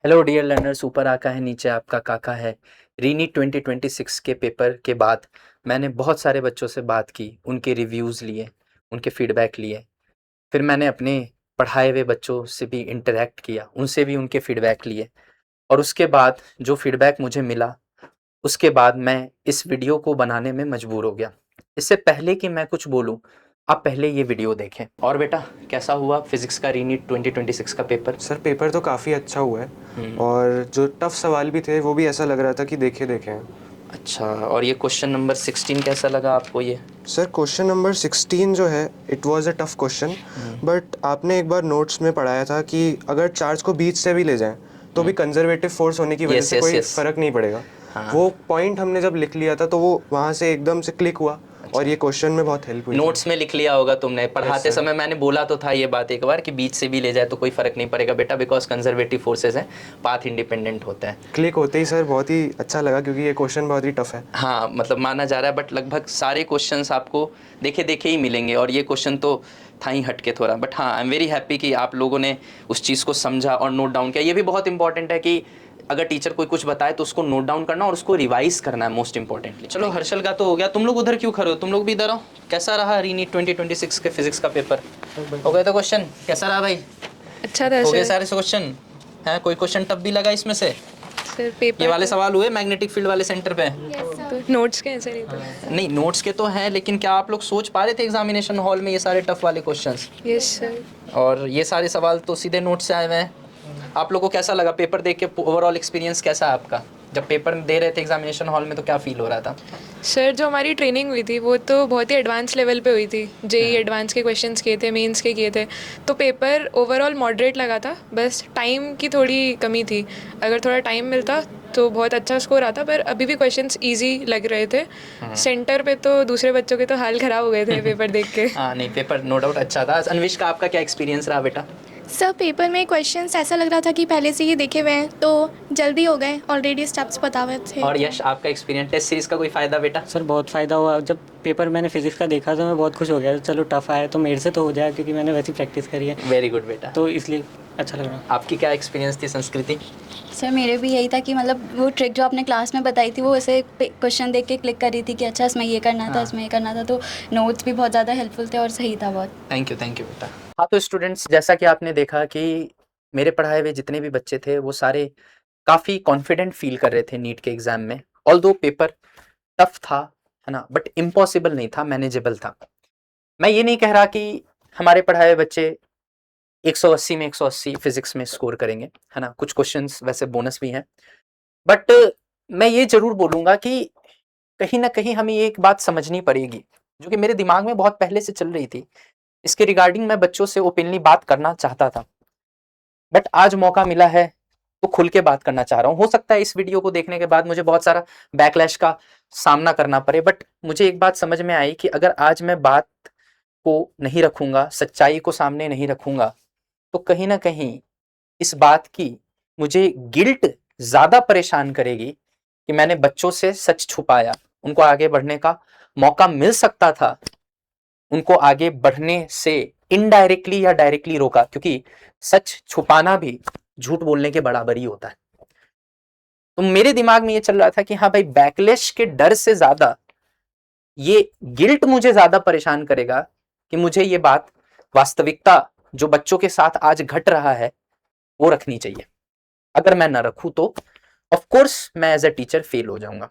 Hello dear learners, ऊपर आका है नीचे आपका काका है। रीनीट 2026 के पेपर के बाद मैंने बहुत सारे बच्चों से बात की, उनके रिव्यूज़ लिए, उनके फीडबैक लिए। फिर मैंने अपने पढ़ाए हुए बच्चों से भी इंटरेक्ट किया, उनसे भी उनके फीडबैक लिए। और उसके बाद जो फीडबैक मुझे मिला, उसके बाद मैं इस वीडियो को बनाने में मजबूर हो गया। इससे पहले कि मैं कुछ बोलूँ, आप पहले ये वीडियो देखें। और बेटा, कैसा हुआ फिजिक्स का रीनीट 2026 का पेपर? सर पेपर तो काफ़ी अच्छा हुआ है और जो टफ सवाल भी थे वो भी ऐसा लग रहा था कि देखे देखे हैं। अच्छा, और ये क्वेश्चन नंबर 16 कैसा लगा आपको ये? सर क्वेश्चन नंबर 16 जो है it was a tough question, but आपने एक बार नोट्स में पढ़ाया था कि अगर चार्ज को बीच से भी ले जाएं तो भी कंजर्वेटिव फोर्स होने की वजह यस से यस कोई यस। फ़र्क नहीं पड़ेगा। हाँ। वो पॉइंट हमने जब लिख लिया था तो वो वहाँ से एकदम से क्लिक हुआ अच्छा, और ये क्वेश्चन में बहुत हेल्प हुई नोट्स में लिख लिया होगा तुमने, पढ़ाते सर। समय मैंने बोला तो था ये बात एक बार कि बीच से भी ले जाए तो कोई फर्क नहीं पड़ेगा बेटा, बिकॉज कंजर्वेटिव फोर्सेस हैं, पाथ इंडिपेंडेंट होता है। क्लिक होते ही सर बहुत ही अच्छा लगा क्योंकि ये क्वेश्चन बहुत ही टफ है। हाँ, मतलब माना जा रहा है, बट लगभग सारे क्वेश्चंस आपको देखे देखे ही मिलेंगे, और ये क्वेश्चन तो था ही हटके थोड़ा। बट हाँ, आई एम वेरी हैप्पी कि आप लोगों ने उस चीज़ को समझा और नोट डाउन किया। ये भी बहुत इंपॉर्टेंट है कि अगर टीचर कोई कुछ बताए तो उसको नोट डाउन करना और उसको रिवाइज करना है, मोस्ट इंपॉर्टेंटली। चलो, हर्षल का तो हो गया, तुम लोग उधर क्यों खड़े हो? तुम लोग भी इधर आओ। कैसा रहा रीनीट 2026 के फिजिक्स का पेपर? हो गया था क्वेश्चन? कैसा रहा भाई? अच्छा था हो गए सर। सारे क्वेश्चन? है कोई क्वेश्चन टफ भी लगा इसमें से? सर पेपर ये वाले तो, सवाल हुए मैग्नेटिक फील्ड वाले सेंटर पे? तो नोट्स के ऐसे नहीं थे। नहीं, नोट्स के तो हैं, लेकिन क्या आप लोग सोच पा रहे थे एग्जामिनेशन हॉल में ये सारे टफ वाले क्वेश्चंस? Yes sir. और ये सारे सवाल तो सीधे नोट से आए हुए हैं। आप लोगों को कैसा लगा पेपर देख के? ओवरऑल एक्सपीरियंस कैसा है आपका? जब पेपर दे रहे थे एग्जामिनेशन हॉल में तो क्या फील हो रहा था? सर जो हमारी ट्रेनिंग हुई थी वो तो बहुत ही एडवांस लेवल पे हुई थी। जेई एडवांस के क्वेश्चंस किए थे, मेंस के किए थे, तो पेपर ओवरऑल मॉडरेट लगा था। बस टाइम की थोड़ी कमी थी, अगर थोड़ा टाइम मिलता तो बहुत अच्छा स्कोर आता, पर अभी भी क्वेश्चंस इजी लग रहे थे। सेंटर पे तो दूसरे बच्चों के तो हाल ख़राब हो गए थे पेपर देख के। हाँ, नहीं, पेपर नो डाउट अच्छा था। अनविश का आपका क्या एक्सपीरियंस रहा बेटा? सर पेपर में क्वेश्चंस ऐसा लग रहा था कि पहले से ही देखे हुए हैं तो जल्दी हो गए, ऑलरेडी स्टेप्स पता हुए थे। और यश, आपका एक्सपीरियंस टेस्ट सीरीज का कोई फ़ायदा बेटा? सर बहुत फ़ायदा हुआ। जब पेपर मैंने फिजिक्स का देखा तो मैं बहुत खुश हो गया। चलो टफ आया तो मेरे से तो हो जाएगा क्योंकि मैंने वैसी प्रैक्टिस करी है, वेरी गुड बेटा। तो इसलिए अच्छा लग रहा है। आपकी क्या एक्सपीरियंस थी संस्कृति? सर मेरे भी यही था कि मतलब वो ट्रिक जो आपने क्लास में बताई थी वो ऐसे क्वेश्चन देख के क्लिक कर रही थी कि अच्छा इसमें ये करना था, इसमें ये करना था, तो नोट्स भी बहुत ज़्यादा हेल्पफुल थे और सही था बहुत। थैंक यू बेटा। हाँ, तो स्टूडेंट्स, जैसा कि आपने देखा कि मेरे पढ़ाए हुए जितने भी बच्चे थे वो सारे काफ़ी कॉन्फिडेंट फील कर रहे थे नीट के एग्ज़ाम में। ऑल्दो पेपर टफ था, है ना, बट इम्पॉसिबल नहीं था, मैनेजेबल था। मैं ये नहीं कह रहा कि हमारे पढ़ाए हुए बच्चे 180 में 180 फिजिक्स में स्कोर करेंगे, है ना, कुछ क्वेश्चंस वैसे बोनस भी हैं। बट मैं ये ज़रूर बोलूँगा कि कहीं न कहीं हमें ये एक बात समझनी पड़ेगी, जो कि मेरे दिमाग में बहुत पहले से चल रही थी। इसके रिगार्डिंग मैं बच्चों से ओपनली बात करना चाहता था, बट आज मौका मिला है तो खुल के बात करना चाह रहा हूँ। हो सकता है इस वीडियो को देखने के बाद मुझे बहुत सारा बैकलैश का सामना करना पड़े, बट मुझे एक बात समझ में आई कि अगर आज मैं बात को नहीं रखूँगा, सच्चाई को सामने नहीं रखूँगा, तो कहीं न कहीं इस बात की मुझे गिल्ट ज़्यादा परेशान करेगी कि मैंने बच्चों से सच छुपाया। उनको आगे बढ़ने का मौका मिल सकता था, उनको आगे बढ़ने से इनडायरेक्टली या डायरेक्टली रोका, क्योंकि सच छुपाना भी झूठ बोलने के बराबर ही होता है। तो मेरे दिमाग में ये चल रहा था कि हाँ भाई, बैकलैश के डर से ज्यादा ये गिल्ट मुझे ज्यादा परेशान करेगा कि मुझे ये बात, वास्तविकता जो बच्चों के साथ आज घट रहा है, वो रखनी चाहिए। अगर मैं ना रखूं तो ऑफ कोर्स मैं एज अ टीचर फेल हो जाऊंगा।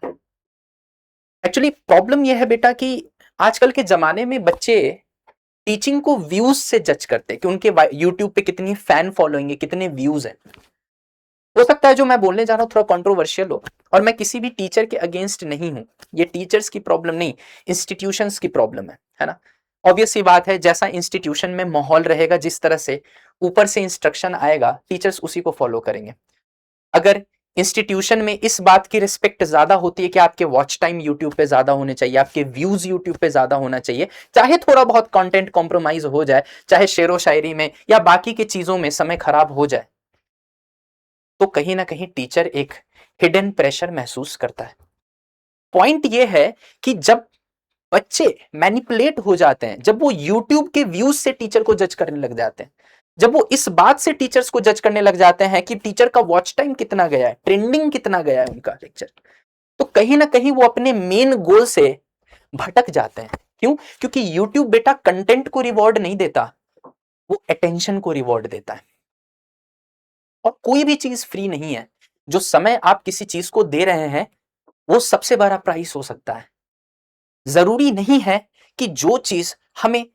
एक्चुअली प्रॉब्लम यह है बेटा कि आजकल के जमाने में बच्चे टीचिंग को व्यूज से जज करते हैं कि उनके यूट्यूब पे कितनी फैन फॉलोइंग है, कितने व्यूज हैं। हो सकता है जो मैं बोलने जा रहा हूं थोड़ा कंट्रोवर्शियल हो, और मैं किसी भी टीचर के अगेंस्ट नहीं हूं। ये टीचर्स की प्रॉब्लम नहीं, इंस्टीट्यूशंस की प्रॉब्लम है ना। ऑब्वियस सी बात है, जैसा इंस्टीट्यूशन में माहौल रहेगा, जिस तरह से ऊपर से इंस्ट्रक्शन आएगा, टीचर्स उसी को फॉलो करेंगे। अगर इंस्टीट्यूशन में इस बात की रिस्पेक्ट ज्यादा होती है कि आपके वॉच टाइम यूट्यूब पे ज्यादा होने चाहिए, आपके व्यूज यूट्यूब पे ज्यादा होना चाहिए, चाहे थोड़ा बहुत कंटेंट कॉम्प्रोमाइज हो जाए, चाहे शेरो शायरी में या बाकी की चीजों में समय खराब हो जाए, तो कहीं ना कहीं टीचर एक हिडन प्रेशर महसूस करता है। पॉइंट ये है कि जब बच्चे मैनिपुलेट हो जाते हैं, जब वो यूट्यूब के व्यूज से टीचर को जज करने लग जाते हैं, जब वो इस बात से टीचर्स को जज करने लग जाते हैं कि टीचर का वॉच टाइम कितना गया है, ट्रेंडिंग कितना गया है उनका लेक्चर, तो कहीं ना कहीं वो अपने मेन गोल से भटक जाते हैं। क्यों? क्योंकि YouTube बेटा कंटेंट को रिवॉर्ड नहीं देता, वो अटेंशन को रिवॉर्ड देता है। और कोई भी चीज फ्री नहीं है। जो समय आप किसी चीज को दे रहे हैं वो सबसे बड़ा प्राइस हो सकता है। जरूरी नहीं है कि जो चीज हमें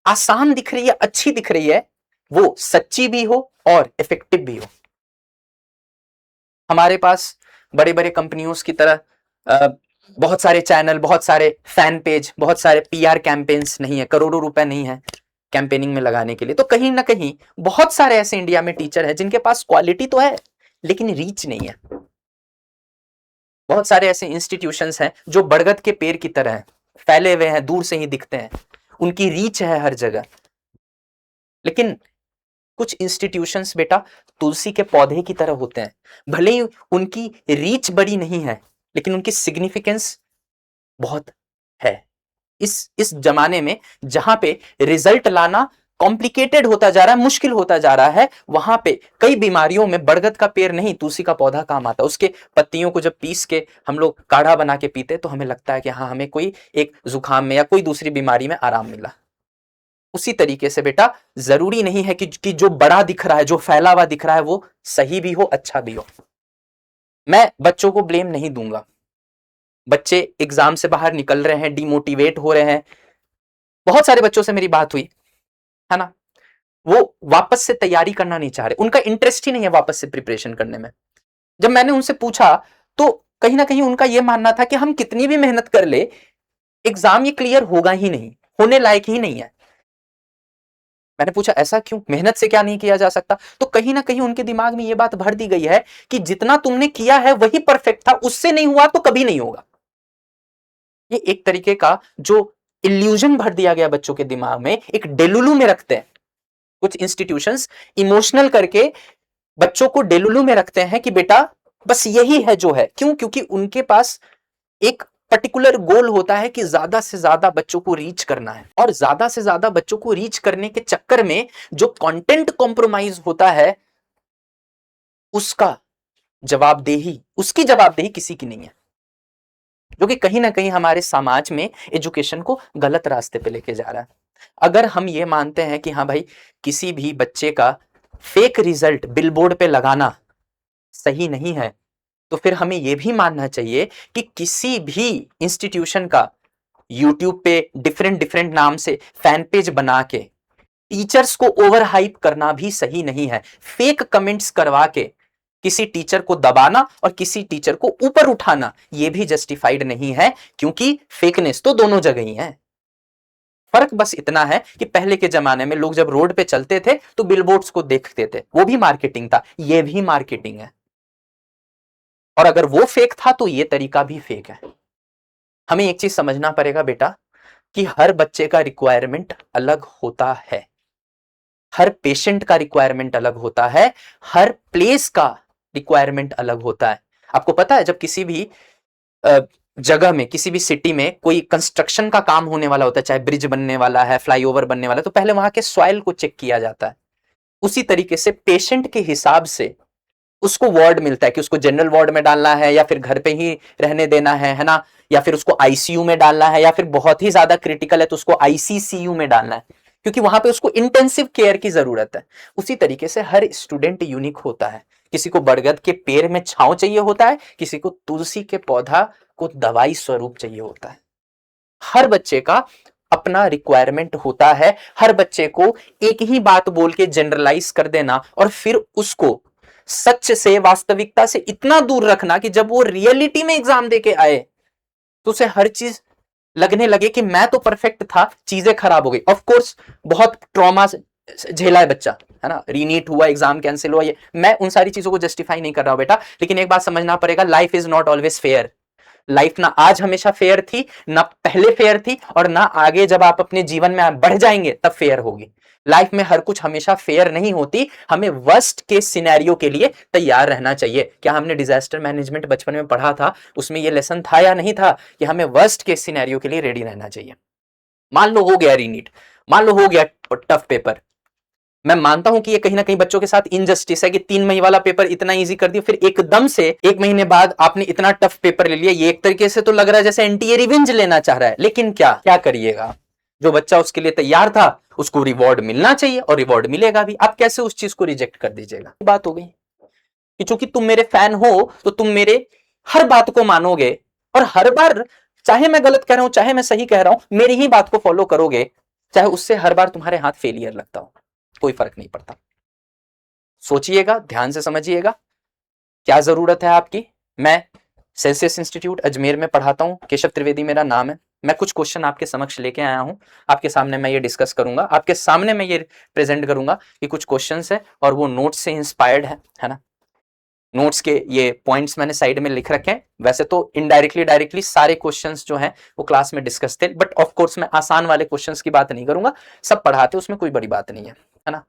आसान दिख रही है, अच्छी दिख रही है, वो सच्ची भी हो और इफेक्टिव भी हो। हमारे पास बड़े बड़े कंपनियों की तरह बहुत सारे चैनल, बहुत सारे फैन पेज, बहुत सारे PR कैंपेन्स नहीं है, करोड़ों रुपए नहीं है कैंपेनिंग में लगाने के लिए। तो कहीं ना कहीं बहुत सारे ऐसे इंडिया में टीचर हैं जिनके पास क्वालिटी तो है लेकिन रीच नहीं है। बहुत सारे ऐसे इंस्टीट्यूशंस हैं जो बरगद के पेड़ की तरह हैं, फैले हुए हैं, दूर से ही दिखते हैं, उनकी रीच है हर जगह। लेकिन कुछ इंस्टीट्यूशंस बेटा तुलसी के पौधे की तरह होते हैं, भले ही उनकी रीच बड़ी नहीं है लेकिन उनकी सिग्निफिकेंस बहुत है। इस जमाने में जहां पे रिजल्ट लाना कॉम्प्लिकेटेड होता जा रहा है, मुश्किल होता जा रहा है, वहां पे कई बीमारियों में बरगद का पेड़ नहीं, तुलसी का पौधा काम आता है। उसके पत्तियों को जब पीस के हम लोग काढ़ा बना के पीते तो हमें लगता है कि हाँ, हमें कोई एक जुकाम में या कोई दूसरी बीमारी में आराम मिला। उसी तरीके से बेटा जरूरी नहीं है कि जो बड़ा दिख रहा है, जो फैला हुआ दिख रहा है, वो सही भी हो, अच्छा भी हो। मैं बच्चों को ब्लेम नहीं दूंगा। बच्चे एग्जाम से बाहर निकल रहे हैं, डिमोटिवेट हो रहे हैं। बहुत सारे बच्चों से मेरी बात हुई है ना, वो वापस से तैयारी करना नहीं चाह रहे, उनका इंटरेस्ट ही नहीं है वापस से प्रिपरेशन करने में। जब मैंने उनसे पूछा तो कहीं ना कहीं उनका यह मानना था कि हम कितनी भी मेहनत कर ले, एग्जाम ये क्लियर होगा ही नहीं, होने लायक ही नहीं है। मैंने पूछा ऐसा क्यों, मेहनत से क्या नहीं किया जा सकता? तो कहीं ना कहीं उनके दिमाग में यह बात भर दी गई है कि जितना तुमने किया है वही परफेक्ट था, उससे नहीं हुआ तो कभी नहीं होगा। ये एक तरीके का जो इल्यूजन भर दिया गया बच्चों के दिमाग में, एक डेलुलू में रखते हैं। कुछ इंस्टीट्यूशंस इमोशनल करके बच्चों को डेलुलू में रखते हैं कि बेटा बस यही है जो है। क्यों? क्योंकि उनके पास एक पर्टिकुलर गोल होता है कि ज्यादा से ज्यादा बच्चों को रीच करना है, और ज्यादा से ज्यादा बच्चों को रीच करने के चक्कर में जो कंटेंट कॉम्प्रोमाइज होता है उसकी जवाबदेही किसी की नहीं है, जो कि कहीं ना कहीं हमारे समाज में एजुकेशन को गलत रास्ते पे लेके जा रहा है। अगर हम ये मानते हैं कि हाँ भाई, किसी भी बच्चे का फेक रिजल्ट बिलबोर्ड पे लगाना सही नहीं है, तो फिर हमें यह भी मानना चाहिए कि किसी भी इंस्टीट्यूशन का यूट्यूब पे डिफरेंट डिफरेंट नाम से फैन पेज बना के टीचर्स को ओवर हाइप करना भी सही नहीं है। फेक कमेंट्स करवा के किसी टीचर को दबाना और किसी टीचर को ऊपर उठाना यह भी जस्टिफाइड नहीं है, क्योंकि फेकनेस तो दोनों जगह ही है। फर्क बस इतना है कि पहले के जमाने में लोग जब रोड पे चलते थे तो बिलबोर्ड्स को देखते थे, वो भी मार्केटिंग था, यह भी मार्केटिंग है। और अगर वो फेक था तो ये तरीका भी फेक है। हमें एक चीज समझना पड़ेगा बेटा कि हर बच्चे का रिक्वायरमेंट अलग होता है, हर पेशेंट का रिक्वायरमेंट अलग होता है, हर प्लेस का रिक्वायरमेंट अलग होता है। आपको पता है, जब किसी भी जगह में, किसी भी सिटी में कोई कंस्ट्रक्शन का काम होने वाला होता है, चाहे ब्रिज बनने वाला है, फ्लाईओवर बनने वाला है, तो पहले वहां के सॉइल को चेक किया जाता है। उसी तरीके से पेशेंट के हिसाब से उसको वार्ड मिलता है कि उसको जनरल वार्ड में डालना है या फिर घर पे ही रहने देना है ना, या फिर उसको आईसीयू में डालना है, या फिर बहुत ही ज्यादा क्रिटिकल है तो उसको आईसीसीयू में डालना है, क्योंकि वहां पे उसको इंटेंसिव केयर की जरूरत है। उसी तरीके से हर स्टूडेंट यूनिक होता है। किसी को बरगद के पेड़ में छांव चाहिए होता है, किसी को तुलसी के पौधा को दवाई स्वरूप चाहिए होता है। हर बच्चे का अपना रिक्वायरमेंट होता है। हर बच्चे को एक ही बात बोल के जनरलाइज कर देना और फिर उसको सच से, वास्तविकता से इतना दूर रखना कि जब वो रियलिटी में एग्जाम देके आए तो उसे हर चीज लगने लगे कि मैं तो परफेक्ट था, चीजें खराब हो गई। ऑफ कोर्स बहुत ट्रॉमा झेला है बच्चा, है ना, रीनीट हुआ, एग्जाम कैंसिल हुआ, ये मैं उन सारी चीजों को जस्टिफाई नहीं कर रहा हूं बेटा, लेकिन एक बात समझना पड़ेगा, life is not always fair. Life ना आज हमेशा फेयर थी, ना पहले फेयर थी, और ना आगे जब आप अपने जीवन में बढ़ जाएंगे तब फेयर होगी। लाइफ में हर कुछ हमेशा फेयर नहीं होती। हमें वर्स्ट केस सिनेरियो के लिए तैयार रहना चाहिए। क्या हमने डिजास्टर मैनेजमेंट बचपन में पढ़ा था? उसमें यह लेसन था या नहीं था कि हमें वर्स्ट केस सिनेरियो के लिए रेडी रहना चाहिए। मान लो हो गया रीनीट, मान लो हो गया टफ पेपर, मैं मानता हूं कि ये कहीं ना कहीं बच्चों के साथ इनजस्टिस है कि 3 महीने वाला पेपर इतना इजी कर दिया, फिर एकदम से 1 महीने बाद आपने इतना टफ पेपर ले लिया। ये एक तरीके से तो लग रहा है जैसे एंटी रिवेंज लेना चाह रहा है, लेकिन क्या क्या करिएगा, जो बच्चा उसके लिए तैयार था उसको रिवॉर्ड मिलना चाहिए और रिवॉर्ड मिलेगा भी। आप कैसे उस चीज को रिजेक्ट कर दीजिएगा? बात हो गई कि चूंकि तुम मेरे फैन हो तो तुम मेरे हर बात को मानोगे और हर बार, चाहे मैं गलत कह रहा हूं चाहे मैं सही कह रहा हूं, मेरी ही बात को फॉलो करोगे, चाहे उससे हर बार तुम्हारे हाथ फेलियर लगता हो, कोई फर्क नहीं पड़ता। सोचिएगा, ध्यान से समझिएगा क्या जरूरत है आपकी। मैं सेल्सियस इंस्टीट्यूट अजमेर में पढ़ाता हूं, केशव त्रिवेदी मेरा नाम है। मैं कुछ क्वेश्चन आपके समक्ष लेके आया हूं, आपके सामने मैं ये डिस्कस करूंगा, आपके सामने मैं ये प्रेजेंट करूंगा कि कुछ क्वेश्चंस है और वो नोट्स से इंस्पायर्ड है ना। नोट्स के ये पॉइंट्स मैंने साइड में लिख रखे हैं। वैसे तो इनडायरेक्टली डायरेक्टली सारे क्वेश्चंस जो हैं वो क्लास में डिस्कस थे, बट ऑफ कोर्स मैं आसान वाले क्वेश्चंस की बात नहीं करूंगा, सब पढ़ाते उसमें कोई बड़ी बात नहीं है ना।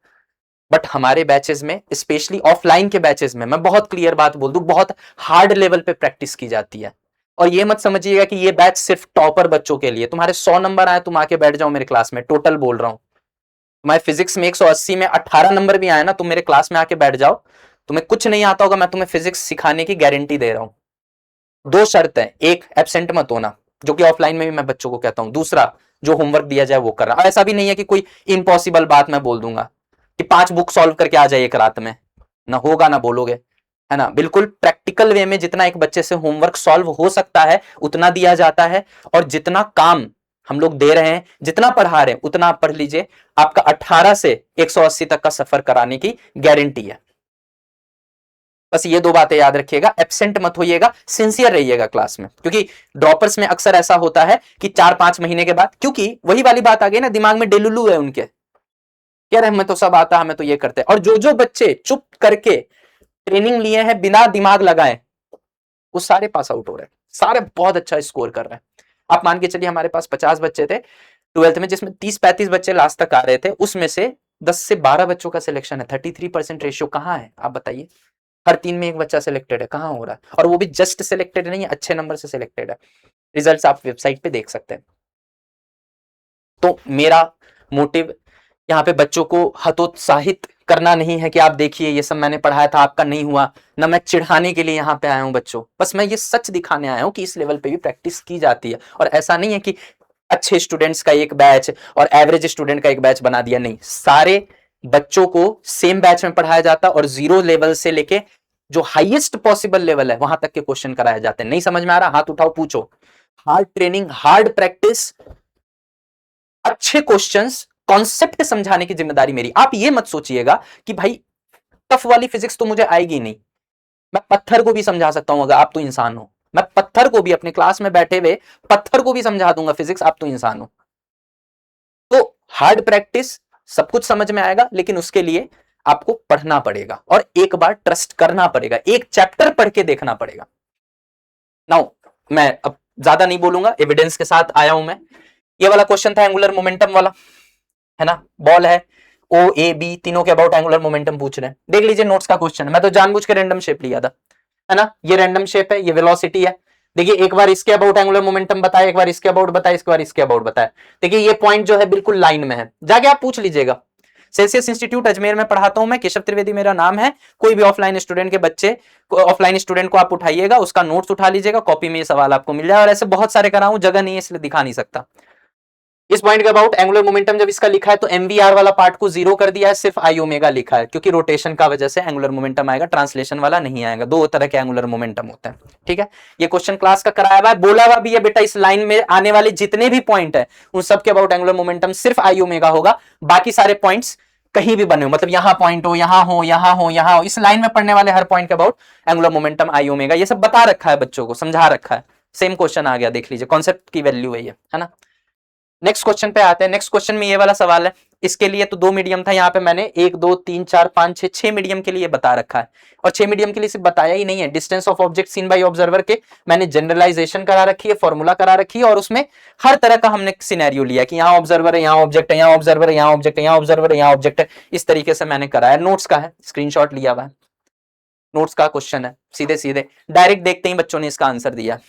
बट हमारे बैचेस में, स्पेशली ऑफलाइन के बैचेस में, मैं बहुत क्लियर बात बोल दूं, बहुत हार्ड लेवल पे प्रैक्टिस की जाती है। और ये मत समझिएगा कि ये बैच सिर्फ टॉपर बच्चों के लिए, तुम्हारे 100 नंबर आए तुम आके बैठ जाओ मेरे क्लास में, टोटल बोल रहा हूं। तुम्हारे फिजिक्स में 180 में 18 नंबर भी आए ना, तुम मेरे क्लास में आके बैठ जाओ, तुम्हें कुछ नहीं आता होगा, मैं तुम्हें फिजिक्स सिखाने की गारंटी दे रहा हूं। 2 शर्त है, एक एब्सेंट मत होना, जो कि ऑफलाइन में भी मैं बच्चों को कहता हूं। दूसरा, जो होमवर्क दिया जाए वो कर रहा। ऐसा भी नहीं है कि कोई इम्पॉसिबल बात मैं बोल दूंगा कि 5 बुक सॉल्व करके आ जाए एक रात में, ना होगा ना बोलोगे, है ना। बिल्कुल प्रैक्टिकल वे में जितना एक बच्चे से होमवर्क सॉल्व हो सकता है उतना दिया जाता है, और जितना काम हम लोग दे रहे हैं, जितना पढ़ा रहे हैं उतना आप पढ़ लीजिए। आपका 18 से 180 तक का सफर कराने की गारंटी है। बस ये 2 बातें याद रखिएगा, एब्सेंट मत होइएगा, सिंसियर रहिएगा क्लास में, क्योंकि ड्रॉपर्स में अक्सर ऐसा होता है कि 4-5 महीने के बाद, क्योंकि वही वाली बात आ गई ना, दिमाग में डेलुलू है उनके, कह रहे हमें तो सब आता, हमें तो ये करते हैं। और जो बच्चे चुप करके ट्रेनिंग लिए हैं बिना दिमाग लगाए, वो सारे पास आउट हो रहे हैं, सारे बहुत अच्छा स्कोर कर रहे हैं। आप मान के चलिए हमारे पास 50 बच्चे थे 12th में, जिसमें 30-35 बच्चे लास्ट तक आ रहे थे, उसमें से 10 से 12 बच्चों का सिलेक्शन है। 33% रेशियो कहां है आप बताइए? हर 3 में एक बच्चा सिलेक्टेड है, कहां हो रहा है? और वो भी जस्ट सिलेक्टेड नहीं है, अच्छे नंबर से सिलेक्टेड है। रिजल्ट्स आप वेबसाइट पे देख सकते हैं। तो मेरा मोटिव यहाँ पे बच्चों को हतोत्साहित करना नहीं है कि आप देखिए ये सब मैंने पढ़ाया था आपका नहीं हुआ, ना मैं चिढ़ाने के लिए यहाँ पे आया हूँ बच्चों, बस मैं ये सच दिखाने आया हूँ कि इस लेवल पे भी प्रैक्टिस की जाती है। और ऐसा नहीं है कि अच्छे स्टूडेंट्स का एक बैच और एवरेज स्टूडेंट का एक बैच बना दिया, नहीं, सारे बच्चों को सेम बैच में पढ़ाया जाता है और 0 लेवल से लेके जो हाईएस्ट पॉसिबल लेवल है वहां तक के क्वेश्चन कराए जाते हैं। नहीं समझ में आ रहा, हाथ उठाओ पूछो। हार्ड ट्रेनिंग, हार्ड प्रैक्टिस, अच्छे क्वेश्चंस, कॉन्सेप्ट समझाने की जिम्मेदारी मेरी। आप ये मत सोचिएगा कि भाई टफ वाली फिजिक्स तो मुझे आएगी नहीं, मैं पत्थर को भी समझा सकता हूं, अगर आप तो इंसान हो, मैं पत्थर को भी अपने क्लास में बैठे हुए पत्थर को भी समझा दूंगा फिजिक्स, आप तो इंसान हो। तो हार्ड प्रैक्टिस, सब कुछ समझ में आएगा, लेकिन उसके लिए आपको पढ़ना पड़ेगा और एक बार ट्रस्ट करना पड़ेगा, एक चैप्टर पढ़ के देखना पड़ेगा। नाउ मैं अब ज्यादा नहीं बोलूंगा, एविडेंस के साथ आया हूं मैं। ये वाला क्वेश्चन था एंगुलर मोमेंटम वाला, है ना। बॉल है, ओ ए बी तीनों के अबाउट एंगुलर मोमेंटम पूछ रहे हैं। देख लीजिए नोट्स का क्वेश्चन है, मैं तो जानबूझ के रैंडम शेप लिया था, है ना। ये रैंडम शेप है, ये वेलोसिटी है। देखिए एक बार इसके अबाउट एंगुलर मोमेंटम बताया, एक बार इसके अबाउट बताया, एक बार इसके अबाउट बताया। देखिए ये पॉइंट जो है बिल्कुल लाइन में है, जाके आप पूछ लीजिएगा। सेल्सियस इंस्टीट्यूट अजमेर में पढ़ाता हूं मैं, केशव त्रिवेदी मेरा नाम है। कोई भी ऑफलाइन स्टूडेंट के बच्चे, ऑफलाइन स्टूडेंट को आप उठाइएगा, उसका नोट्स उठा लीजिएगा, कॉपी में ये सवाल आपको मिल जाए। और ऐसे बहुत सारे कराऊं, जगह नहीं है इसलिए दिखा नहीं सकता। इस पॉइंट के अबाउट एंगुलर मोमेंटम जब इसका लिखा है तो एमवीआर वाला पार्ट को 0 कर दिया है, सिर्फ आई ओमेगा लिखा है, क्योंकि रोटेशन का वजह से एंगुलर मोमेंटम आएगा, ट्रांसलेशन वाला नहीं आएगा। 2 तरह के एंगुलर मोमेंटम होते हैं, ठीक है। ये क्वेश्चन क्लास का कराया हुआ है, बोला हुआ भी है बेटा इस लाइन में आने वाले जितने भी पॉइंट है उन सब के अबाउट एंगुलर मोमेंटम सिर्फ आई ओमेगा होगा, बाकी सारे पॉइंट्स कहीं भी बने हो, मतलब यहां पॉइंट हो, यहां हो, यहां हो, यहां हो, इस लाइन में पढ़ने वाले हर पॉइंट के about angular momentum I omega, ये सब बता रखा है बच्चों को, समझा रखा है। सेम क्वेश्चन आ गया, देख लीजिए, कॉन्सेप्ट की वैल्यू है ये, है ना। नेक्स्ट क्वेश्चन पे आते हैं। नेक्स्ट क्वेश्चन में ये वाला सवाल है, इसके लिए तो 2 मीडियम था, यहाँ पे मैंने 1 2 3 4 5 6 6 मीडियम के लिए बता रखा है। और 6 मीडियम के लिए सिर्फ बताया ही नहीं है, distance of object seen by observer के मैंने जनरलाइजेशन करा रखी है, फॉर्मूला करा रखी है, और उसमें हर तरह का हमने सिनेरियो लिया कि यहाँ ऑब्जर्वर है, यहाँ ऑब्जेक्ट है, यहाँ ऑब्जर्वर है, यहाँ ऑब्जेक्ट है, यहाँ ऑब्जर्वर है, यहाँ ऑब्जेक्ट है, इस तरीके से मैंने कराया। नोट्स का है, स्क्रीनशॉट लिया हुआ है, नोट्स का क्वेश्चन है, सीधे सीधे डायरेक्ट देखते ही बच्चों ने इसका आंसर दिया।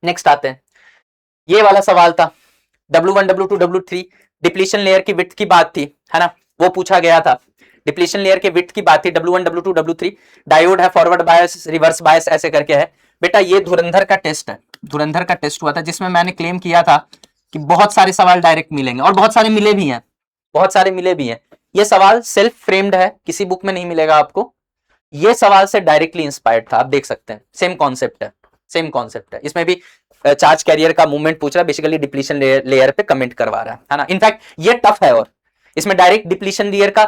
नेक्स्ट आते हैं, ये वाला सवाल था W1 W2 W3 depletion layer की विड्थ की बात थी, है ना। वो पूछा गया था। डिप्लीशन लेयर के विड्थ की बात थी, W1 W2 W3, डायोड है, फॉरवर्ड बायस, रिवर्स बायस ऐसे करके है। बेटा ये धुरंधर का टेस्ट है, धुरंधर का टेस्ट हुआ था जिसमें मैंने क्लेम किया था कि बहुत सारे सवाल डायरेक्ट मिलेंगे, और बहुत सारे मिले भी हैं, बहुत सारे मिले भी हैं। ये सवाल सेल्फ फ्रेम्ड है, किसी बुक में नहीं मिलेगा आपको। ये सवाल से डायरेक्टली इंस्पायर्ड था, आप देख सकते हैं, सेम कॉन्सेप्ट है, सेम कॉन्सेप्ट है। इसमें भी चार्ज कैरियर का मूवमेंट पूछ रहा है, बेसिकली डिप्लीशन लेयर पे कमेंट करवा रहा है ना। इनफैक्ट ये टफ है, और इसमें डायरेक्ट डिप्लीशन लेयर का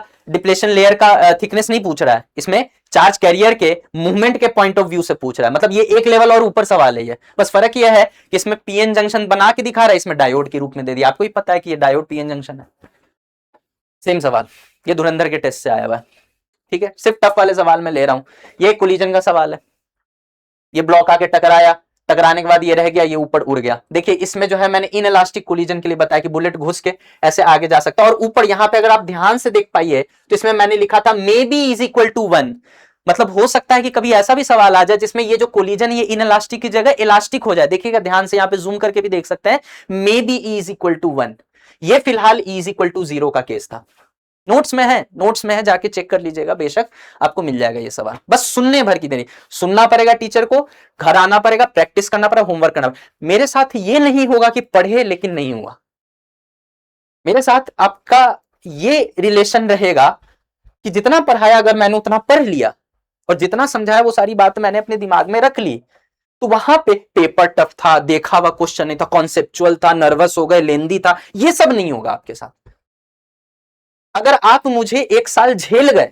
थिकनेस नहीं पूछ रहा है, इसमें चार्ज कैरियर के मूवमेंट के पॉइंट ऑफ व्यू से पूछ रहा है। मतलब ये एक लेवल और ऊपर सवाल है ये, बस फर्क ये है कि इसमें पीएन जंक्शन बना के दिखा रहा है, इसमें डायोड के रूप में दे दिया। आपको ही पता है कि ये डायोड पीएन जंक्शन है। सेम सवाल, ये धुरंधर के टेस्ट से आया हुआ है, ठीक है। सिर्फ टफ वाले सवाल में ले रहा हूं। ये कोलिजन का सवाल है, ये ब्लॉक आके टकराया, टकराने के बाद ये रह गया, ये ऊपर उड़ गया। देखिए इसमें जो है मैंने इन इलास्टिक कोलिजन के लिए बताया कि बुलेट घुस के ऐसे आगे जा सकता है। और ऊपर यहां पे अगर आप ध्यान से देख पाइए तो इसमें मैंने लिखा था may be is equal to 1, मतलब हो सकता है कि कभी ऐसा भी सवाल आ जाए जिसमें ये जो कोलिजन ये इन इलास्टिक की जगह इलास्टिक हो जाए। देखिएगा ध्यान से, यहां पे जूम करके भी देख सकते हैं, may be is equal to 1। ये फिलहाल इज इक्वल टू 0 का केस था। नोट्स में है, नोट्स में है, जाके चेक कर लीजिएगा, बेशक आपको मिल जाएगा ये सवाल। बस सुनने भर की देरी, सुनना पड़ेगा टीचर को, घर आना पड़ेगा, प्रैक्टिस करना पड़ेगा, होमवर्क करना पड़ेगा। मेरे साथ ये नहीं होगा कि पढ़े लेकिन नहीं हुआ, मेरे साथ आपका ये रिलेशन रहेगा कि जितना पढ़ाया अगर मैंने उतना पढ़ लिया और जितना समझाया वो सारी बात मैंने अपने दिमाग में रख ली, तो वहां पे पेपर टफ था, देखा हुआ क्वेश्चन नहीं था, कॉन्सेप्चुअल था, नर्वस हो गए, लेंदी था, ये सब नहीं होगा आपके साथ। अगर आप मुझे 1 साल झेल गए,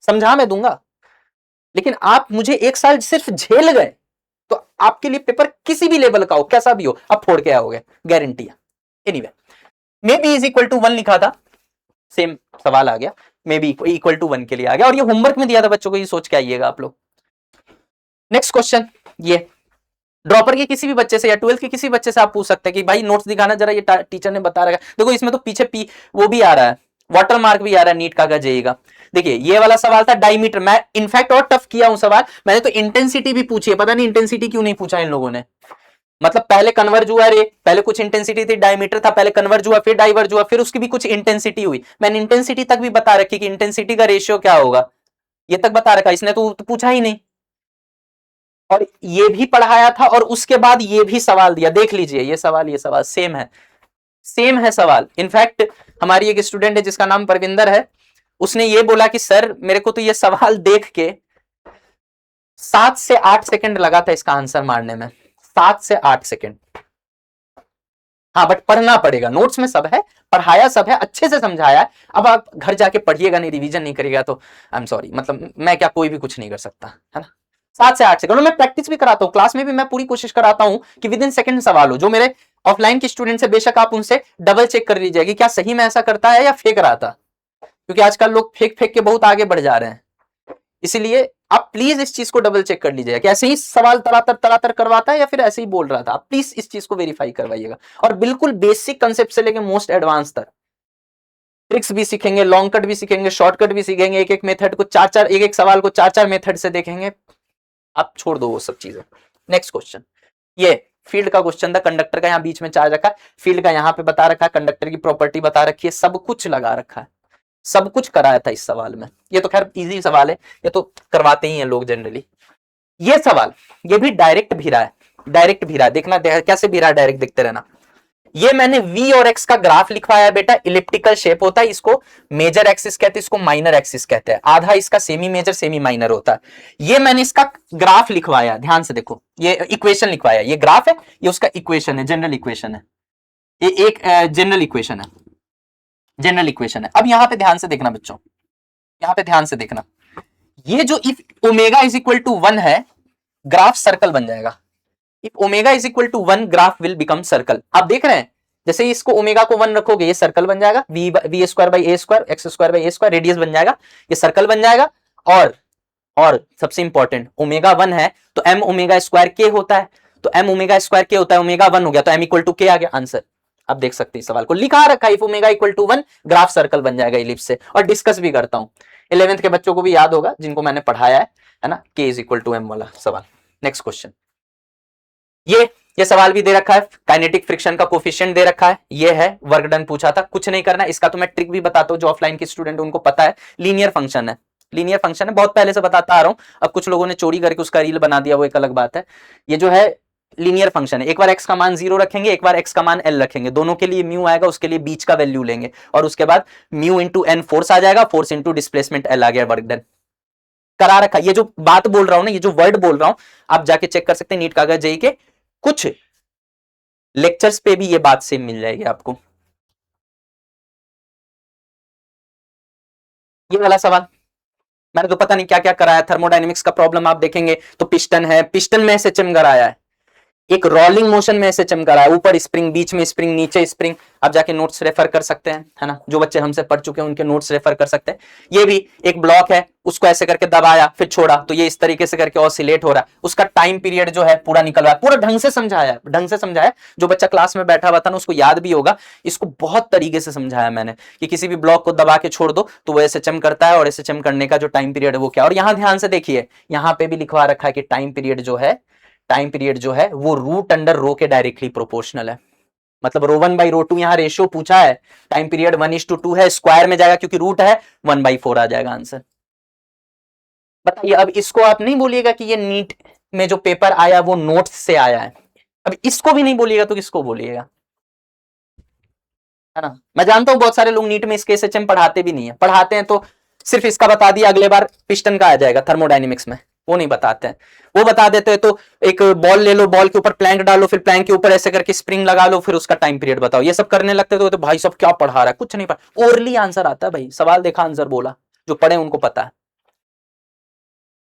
समझा मैं दूंगा, लेकिन आप मुझे 1 साल सिर्फ झेल गए तो आपके लिए पेपर किसी भी लेवल का हो, कैसा भी हो, आप फोड़ के आओगे, गारंटी है। Anyway, may be is equal to 1 लिखा था, सेम सवाल आ गया, मे बी इक्वल टू 1 के लिए आ गया, और ये होमवर्क में दिया था बच्चों को, ये सोच के आइएगा आप लोग। नेक्स्ट क्वेश्चन, ये ड्रॉपर के किसी भी बच्चे से या 12th के किसी बच्चे से आप पूछ सकते हैं कि भाई नोट्स दिखाना जरा, ये टीचर ने बता रखा है। देखो इसमें तो पीछे वो भी आ रहा है, वाटर मार्क भी आ रहा है, नीट का जेई का। देखिए ये वाला सवाल था डायमीटर, मैं इनफैक्ट और टफ किया हूं सवाल, मैंने तो इंटेंसिटी भी पूछी है, पता नहीं इंटेंसिटी क्यों नहीं पूछा इन लोगों ने। मतलब पहले कन्वर्ज हुआ रे, पहले कुछ इंटेंसिटी थी, डायमीटर था, पहले कन्वर्ज हुआ, फिर डाइवर्ज हुआ, फिर उसकी भी कुछ इंटेंसिटी हुई। मैंने इंटेंसिटी तक भी बता रखी कि इंटेंसिटी का रेशियो क्या होगा, ये तक बता रखा, इसने तो पूछा ही नहीं। और ये भी पढ़ाया था, और उसके बाद ये भी सवाल दिया, देख लीजिए ये सवाल सेम है, सेम है सवाल। इनफैक्ट हमारी एक स्टूडेंट है जिसका नाम परविंदर है, उसने ये बोला कि सर मेरे को तो ये सवाल देख के 7 से 8 सेकंड लगा था इसका आंसर मारने में, 7 से 8 सेकंड। हाँ बट पढ़ना पड़ेगा, नोट्स में सब है, पढ़ाया सब है, अच्छे से समझाया है। अब आप घर जाके पढ़िएगा नहीं, रिवीजन नहीं करिएगा तो आई एम सॉरी, मतलब मैं क्या, कोई भी कुछ नहीं कर सकता है ना। 7 से 8 सेकंड, मैं प्रैक्टिस भी कराता हूँ, क्लास में भी मैं पूरी कोशिश कराता हूँ कि विद इन सेकंड सवाल हो। जो मेरे ऑफलाइन के स्टूडेंट से, बेशक आप उनसे डबल चेक कर लीजिए कि क्या सही में ऐसा करता है या फेक रहा था, क्योंकि आजकल लोग फेक के बहुत आगे बढ़ जा रहे हैं। इसलिए आप प्लीज इस चीज को डबल चेक कर लीजिएगा कि ऐसे ही सवाल तरातर करवाता है या फिर ऐसे ही बोल रहा था। आप प्लीज इस चीज को वेरीफाई करवाइएगा, और बिल्कुल बेसिक कंसेप्ट से लेके मोस्ट एडवांस तक ट्रिक्स भी सीखेंगे, लॉन्ग कट भी सीखेंगे, शॉर्टकट भी सीखेंगे, एक मेथड को एक सवाल को 4 मेथड से देखेंगे। आप छोड़ दो वो सब चीजें। नेक्स्ट क्वेश्चन, ये फील्ड का क्वेश्चन था, कंडक्टर का यहाँ बीच में चार्ज रखा है, फील्ड का यहाँ पे बता रखा है, कंडक्टर की प्रॉपर्टी बता रखी है, सब कुछ लगा रखा है, सब कुछ कराया था इस सवाल में। ये तो खैर इजी सवाल है, ये तो करवाते ही हैं लोग जनरली। ये सवाल, ये भी डायरेक्ट भी रहा है, डायरेक्ट भी रहा है, देखना कैसे भी रहा है, डायरेक्ट देखते रहना। ये मैंने v और x का ग्राफ लिखवाया बेटा, इलिप्टिकल शेप होता है, इसको मेजर एक्सिस कहते हैं, इसको माइनर एक्सिस कहते हैं, आधा इसका सेमी मेजर सेमी माइनर होता है। ये मैंने इसका ग्राफ लिखवाया, ध्यान से देखो, ये इक्वेशन लिखवाया, ये ग्राफ है, ये उसका इक्वेशन है, जनरल इक्वेशन है, ये एक जनरल इक्वेशन है, जनरल इक्वेशन है। अब यहां पे ध्यान से देखना बच्चों, यहां पे ध्यान से देखना, ये जो if omega is equal to 1 है, ग्राफ सर्कल बन जाएगा। If omega is equal to 1 graph will become circle. आप देख रहे हैं, जैसे इसको ओमेगा को 1 रखोगे ये सर्कल बन जाएगा, V square by A square, X square by A square, radius बन जाएगा, ये सर्कल बन जाएगा। और सबसे इंपॉर्टेंट, ओमेगा 1 है तो एम ओमेगा स्क्वायर के होता है, तो एम ओमेगा स्क्वायर के होता है, ओमेगा 1 हो गया तो एम इक्वल टू के आ गया आंसर। आप देख सकते हैं सवाल को लिखा रखा है, if omega equal to 1 graph circle बन जाएगा इलिप्स से। और डिस्कस भी करता हूं, 11th के बच्चों को भी याद होगा जिनको मैंने पढ़ाया है ना, के इज इक्वल टू एम वाला सवाल। नेक्स्ट क्वेश्चन, ये ये सवाल भी दे रखा है, काइनेटिक फ्रिक्शन का कोफिशिएंट दे रखा है, ये है वर्क डन पूछा था, कुछ नहीं करना। इसका तो मैं ट्रिक भी बताता हूँ, जो ऑफलाइन के स्टूडेंट उनको पता है, लीनियर फंक्शन है, लीनियर फंक्शन है, बहुत पहले से बताता आ रहा हूँ। अब कुछ लोगों ने चोरी करके उसका रील बना दिया, वो एक अलग बात है। ये जो है लीनियर फंक्शन है, एक बार x का मान 0 रखेंगे, एक बार x का मान l रखेंगे, दोनों के लिए म्यू आएगा, उसके लिए बीच का वैल्यू लेंगे, और उसके बाद म्यू इंटू एन फोर्स आ जाएगा, फोर्स इंटू डिस्प्लेसमेंट l आ गया, वर्क डन करा रखा। ये जो बात बोल रहा हूं ना, ये जो वर्ड बोल रहा हूं, आप जाके चेक कर सकते हैं नीट कागज जेई के कुछ लेक्चर्स पे भी ये बात सेम मिल जाएगी आपको। ये वाला सवाल मैंने तो पता नहीं क्या क्या कराया, थर्मोडायनेमिक्स का प्रॉब्लम आप देखेंगे तो पिस्टन है, पिस्टन में ऐसे कराया है, एक रोलिंग मोशन में ऐसे करा है, ऊपर स्प्रिंग, बीच में स्प्रिंग, नीचे स्प्रिंग। आप जाके नोट्स रेफर कर सकते हैं, है ना, जो बच्चे हमसे पढ़ चुके हैं उनके नोट्स रेफर कर सकते हैं। ये भी एक ब्लॉक है, उसको ऐसे करके दबाया फिर छोड़ा तो ये इस तरीके से करके ऑसिलेट हो रहा है, उसका टाइम पीरियड जो है पूरा निकल रहा है, पूरा ढंग से समझाया, ढंग से समझाया। जो बच्चा क्लास में बैठा हुआ था ना उसको याद भी होगा, इसको बहुत तरीके से समझाया मैंने कि किसी भी ब्लॉक को दबा के छोड़ दो तो वो एसएचएम करता है, और एसएचएम करने का जो टाइम पीरियड है वो क्या। और यहां ध्यान से देखिए, यहां पे भी लिखवा रखा है कि टाइम पीरियड जो है वो रूट अंडर रो के डायरेक्टली प्रोपोर्शनल है। मतलब रो 1 बाई रो 2 यहां रेशियो पूछा है, टाइम पीरियड 1:2 है, स्क्वायर में जाएगा क्योंकि रूट है, 1/4 आ जाएगा आंसर। बताइए, अब इसको आप नहीं बोलिएगा कि ये नीट में जो पेपर आया वो नोट्स से आया है, अब इसको भी नहीं बोलिएगा तो किसको बोलिएगा, है ना। मैं जानता हूं बहुत सारे लोग नीट में इसके एसएचएम पढ़ाते भी नहीं है, पढ़ाते हैं तो सिर्फ इसका बता दिया, अगले बार पिस्टन का आ जाएगा थर्मोडायनेमिक्स में, वो नहीं बताते हैं। वो बता देते हैं तो एक बॉल ले लो, बॉल के ऊपर प्लैंक डालो, फिर प्लैंक के ऊपर ऐसे करके स्प्रिंग लगा लो, फिर उसका टाइम पीरियड बताओ, ये सब करने लगते तो भाई सब क्या पढ़ा रहा है, कुछ नहीं पढ़ा, ओरली आंसर आता है भाई, सवाल देखा आंसर बोला, जो पढ़े उनको पता है।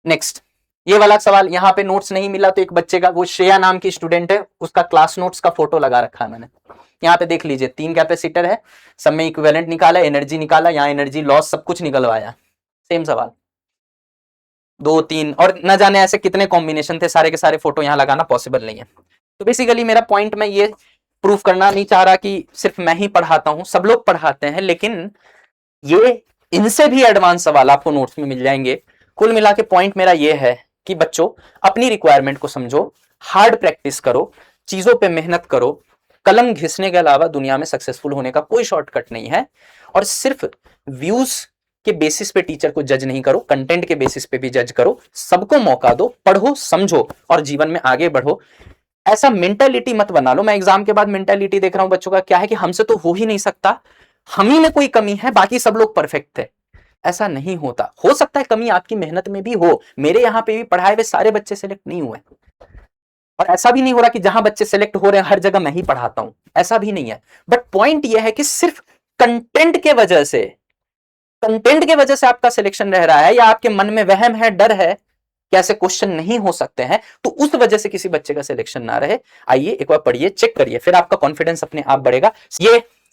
नेक्स्ट, ये वाला सवाल, यहां पे नोट्स नहीं मिला तो एक बच्चे का, वो श्रेया नाम की स्टूडेंट है, उसका क्लास नोट्स का फोटो लगा रखा है मैंने, यहाँ पे देख लीजिए, 3 कैपेसिटर है, सब में इक्विवेलेंट निकाला, एनर्जी निकाला, यहाँ एनर्जी लॉस सब कुछ निकलवाया, सेम सवाल 2 3 और न जाने ऐसे कितने कॉम्बिनेशन थे, सारे के सारे फोटो यहाँ लगाना पॉसिबल नहीं है। तो बेसिकली मेरा पॉइंट मैं ये प्रूफ करना नहीं चाह रहा कि सिर्फ मैं ही पढ़ाता हूं, सब लोग पढ़ाते हैं, लेकिन ये इनसे भी एडवांस सवाल आपको नोट्स में मिल जाएंगे। कुल मिला के पॉइंट मेरा ये है कि बच्चों अपनी रिक्वायरमेंट को समझो, हार्ड प्रैक्टिस करो, चीजों पे मेहनत करो, कलम घिसने के अलावा दुनिया में सक्सेसफुल होने का कोई शॉर्टकट नहीं है, और सिर्फ व्यूज के बेसिस पे टीचर को जज नहीं करो, कंटेंट के बेसिस पे भी जज करो, सबको मौका दो, पढ़ो, समझो और जीवन में आगे बढ़ो। ऐसा मेंटालिटी मत बना लो, मैं एग्जाम के बाद मेंटालिटी देख रहा हूं बच्चों का क्या है कि हमसे तो हो ही नहीं सकता, हम ही में कोई कमी है, बाकी सब लोग परफेक्ट थे। ऐसा नहीं होता, हो सकता है कमी आपकी मेहनत में भी हो, मेरे यहां पे भी पढ़ाए हुए सारे बच्चे सेलेक्ट नहीं हुए, और ऐसा भी नहीं हो रहा कि जहां बच्चे सेलेक्ट हो रहे हैं हर जगह मैं ही पढ़ाता हूं, ऐसा भी नहीं है। बट पॉइंट यह है कि सिर्फ कंटेंट के वजह से आपका सिलेक्शन रह रहा है, या आपके मन में वहम है, डर है कि ऐसे क्वेश्चन नहीं हो सकते हैं, तो उस वजह से किसी बच्चे का सिलेक्शन ना रहे। आइए एक बार पढ़िए, चेक करिए, फिर आपका कॉन्फिडेंस अपने आप बढ़ेगा।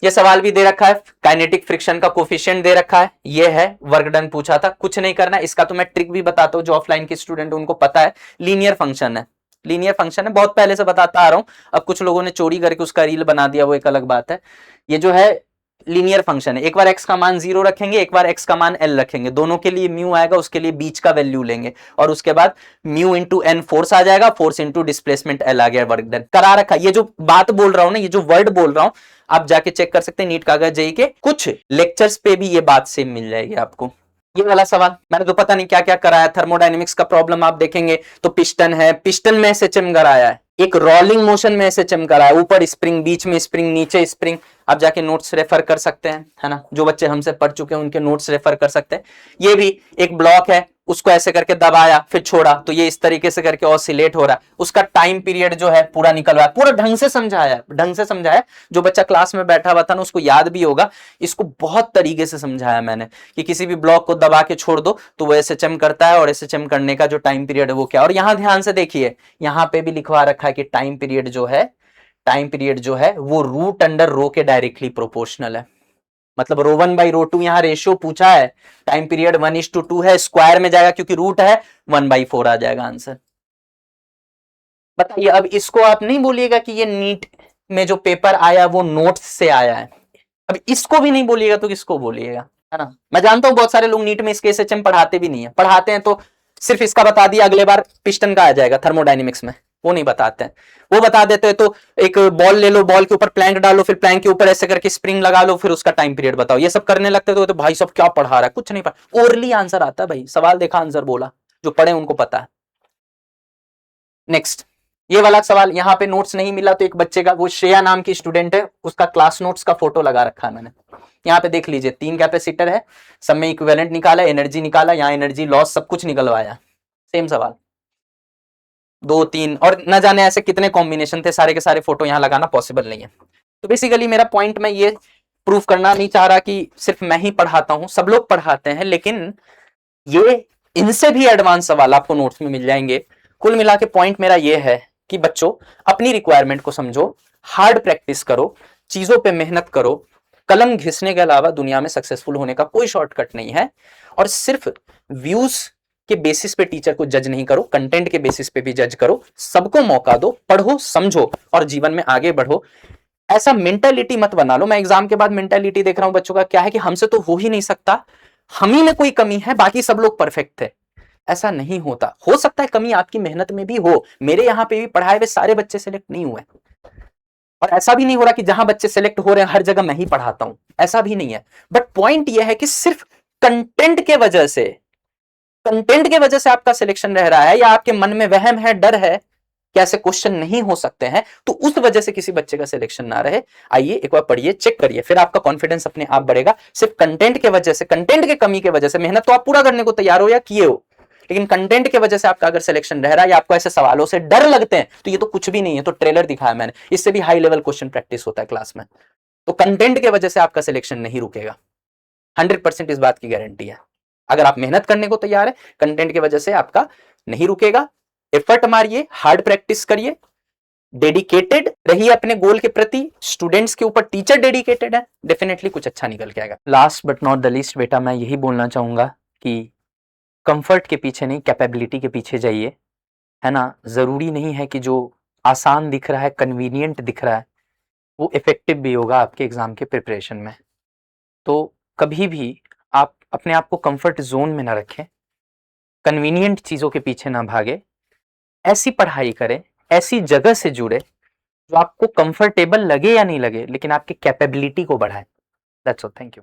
ये सवाल भी दे रखा है, काइनेटिक फ्रिक्शन का कोफिशिएंट दे रखा है, ये है वर्क डन पूछा था, कुछ नहीं करना। इसका तो मैं ट्रिक भी बताता हूं, जो ऑफलाइन के स्टूडेंट उनको पता है, लीनियर फंक्शन है, लीनियर फंक्शन है, बहुत पहले से बताता आ रहा हूं। अब कुछ लोगों ने चोरी करके उसका रील बना दिया, वो एक अलग बात है। ये जो है लीनियर फंक्शन है, एक बार x का मान 0 रखेंगे, एक बार x का मान l रखेंगे, दोनों के लिए म्यू आएगा, उसके लिए बीच का वैल्यू लेंगे, और उसके बाद म्यू इंटू एन फोर्स आ जाएगा, फोर्स इंटू डिस्प्लेसमेंट l आ गया, वर्क डन करा रखा। ये जो बात बोल रहा हूं ना, ये जो वर्ड बोल रहा हूं, आप जाके चेक कर सकते हैं नीट कागज जेई के कुछ लेक्चर्स पे भी ये बात सेम मिल जाएगी आपको। ये वाला सवाल मैंने तो पता नहीं क्या क्या कराया, थर्मोडायनेमिक्स का प्रॉब्लम आप देखेंगे तो पिस्टन है, पिस्टन में एसएचएम कराया है, एक रोलिंग मोशन में एसएचएम कराया है, ऊपर स्प्रिंग, बीच में स्प्रिंग, नीचे स्प्रिंग। आप जाके नोट्स रेफर कर सकते हैं, है ना, जो बच्चे हमसे पढ़ चुके हैं उनके नोट्स रेफर कर सकते हैं। ये भी एक ब्लॉक है, उसको ऐसे करके दबाया फिर छोड़ा तो ये इस तरीके से करके ऑसिलेट हो रहा है, उसका टाइम पीरियड जो है पूरा निकल रहा है, पूरा ढंग से समझाया। जो बच्चा क्लास में बैठा हुआ था ना उसको याद भी होगा, इसको बहुत तरीके से समझाया मैंने कि किसी भी ब्लॉक को दबा के छोड़ दो तो वो एसएचएम करता है, और एसएचएम करने का जो टाइम पीरियड है वो क्या। और यहां ध्यान से देखिए, यहां पे भी लिखवा रखा है कि टाइम पीरियड जो है वो रूट अंडर रो के डायरेक्टली प्रोपोर्शनल है। मतलब रो 1 बाई रो 2 यहां रेशियो पूछा है, टाइम पीरियड 1:2 है, स्क्वायर में जाएगा क्योंकि रूट है, 1/4 आ जाएगा आंसर। बताइए, अब इसको आप नहीं बोलिएगा कि ये नीट में जो पेपर आया वो नोट्स से आया है, अब इसको भी नहीं बोलिएगा तो किसको बोलिएगा, है ना। मैं जानता हूं बहुत सारे लोग नीट में इसके एसएचएम पढ़ाते भी नहीं है, पढ़ाते हैं तो सिर्फ इसका बता दिया, अगले बार पिस्टन का आ जाएगा थर्मोडायनेमिक्स में, वो नहीं बताते हैं। वो बता देते हैं तो एक बॉल ले लो, बॉल के ऊपर प्लैंक डालो, फिर प्लैंक के ऊपर ऐसे करके स्प्रिंग लगा लो, फिर उसका टाइम पीरियड बताओ। ये सब करने लगते तो भाई सब क्या पढ़ा रहा है, कुछ नहीं पढ़ा। ओरली आंसर आता है भाई, सवाल देखा आंसर बोला, जो पढ़े उनको पता है। नेक्स्ट, ये वाला सवाल, यहाँ पे नोट्स नहीं मिला तो एक बच्चे का, वो श्रेया नाम की स्टूडेंट है, उसका क्लास नोट्स का फोटो लगा रखा है मैंने। यहाँ पे देख लीजिए, 3 कैपेसिटर है, सब में इक्विवेलेंट निकाला, एनर्जी निकाला, यहाँ एनर्जी लॉस सब कुछ निकलवाया। सेम सवाल 2 3 और न जाने ऐसे कितने कॉम्बिनेशन थे, सारे के सारे फोटो यहाँ लगाना पॉसिबल नहीं है। तो बेसिकली मेरा पॉइंट मैं ये प्रूव करना नहीं चाह रहा कि सिर्फ मैं ही पढ़ाता हूं, सब लोग पढ़ाते हैं, लेकिन ये इनसे भी एडवांस सवाल आपको नोट्स में मिल जाएंगे। कुल मिला के पॉइंट मेरा ये है कि बच्चों अपनी रिक्वायरमेंट को समझो, हार्ड प्रैक्टिस करो, चीजों पे मेहनत करो। कलम घिसने के अलावा दुनिया में सक्सेसफुल होने का कोई शॉर्टकट नहीं है। और सिर्फ व्यूज के बेसिस पे टीचर को जज नहीं करो, कंटेंट के बेसिस पे भी जज करो। सबको मौका दो, पढ़ो, समझो और जीवन में आगे बढ़ो। ऐसा मेंटालिटी मत बना लो। मैं एग्जाम के बाद मेंटालिटी देख रहा हूं बच्चों का, क्या है कि हमसे तो हो ही नहीं सकता, हम ही में कोई कमी है, बाकी सब लोग परफेक्ट थे। ऐसा नहीं होता। हो सकता है कमी आपकी मेहनत में भी हो। मेरे यहाँ पे भी पढ़ाए हुए सारे बच्चे सिलेक्ट नहीं हुए, और ऐसा भी नहीं हो रहा कि जहां बच्चे सिलेक्ट हो रहे हैं हर जगह मैं ही पढ़ाता हूं, ऐसा भी नहीं है। बट पॉइंट यह है कि सिर्फ कंटेंट के वजह से, कंटेंट के वजह से आपका सिलेक्शन रह रहा है, या आपके मन में वहम है, डर है कि ऐसे क्वेश्चन नहीं हो सकते हैं, तो उस वजह से किसी बच्चे का सिलेक्शन ना रहे। आइए एक बार पढ़िए, चेक करिए, फिर आपका कॉन्फिडेंस अपने आप बढ़ेगा। सिर्फ कंटेंट के वजह से, कंटेंट के कमी के वजह से, मेहनत तो आप पूरा करने को तैयार हो या किए हो, लेकिन कंटेंट के वजह से आपका अगर सिलेक्शन रह रहा है या आपको ऐसे सवालों से डर लगते हैं, तो ये तो कुछ भी नहीं है। तो ट्रेलर दिखाया मैंने, इससे भी हाई लेवल क्वेश्चन प्रैक्टिस होता है क्लास में। तो कंटेंट के वजह से आपका सिलेक्शन नहीं रुकेगा, 100% इस बात की गारंटी है। अगर आप मेहनत करने को तैयार है, कंटेंट की वजह से आपका नहीं रुकेगा। एफर्ट मारिए, हार्ड प्रैक्टिस करिए, डेडिकेटेड रहिए अपने गोल के प्रति। स्टूडेंट्स के ऊपर टीचर डेडिकेटेड है, डेफिनेटली कुछ अच्छा निकल के आएगा। Last but not the least बेटा, मैं यही बोलना चाहूंगा कि कंफर्ट के पीछे नहीं, कैपेबिलिटी के पीछे जाइए, है ना। जरूरी नहीं है कि जो आसान दिख रहा है, कन्वीनियंट दिख रहा है, वो इफेक्टिव भी होगा आपके एग्जाम के प्रिपरेशन में। तो कभी भी आप अपने आप को कंफर्ट जोन में ना रखें, कन्वीनियंट चीजों के पीछे ना भागे। ऐसी पढ़ाई करें, ऐसी जगह से जुड़े जो आपको कंफर्टेबल लगे या नहीं लगे, लेकिन आपकी कैपेबिलिटी को बढ़ाए। That's all, thank you.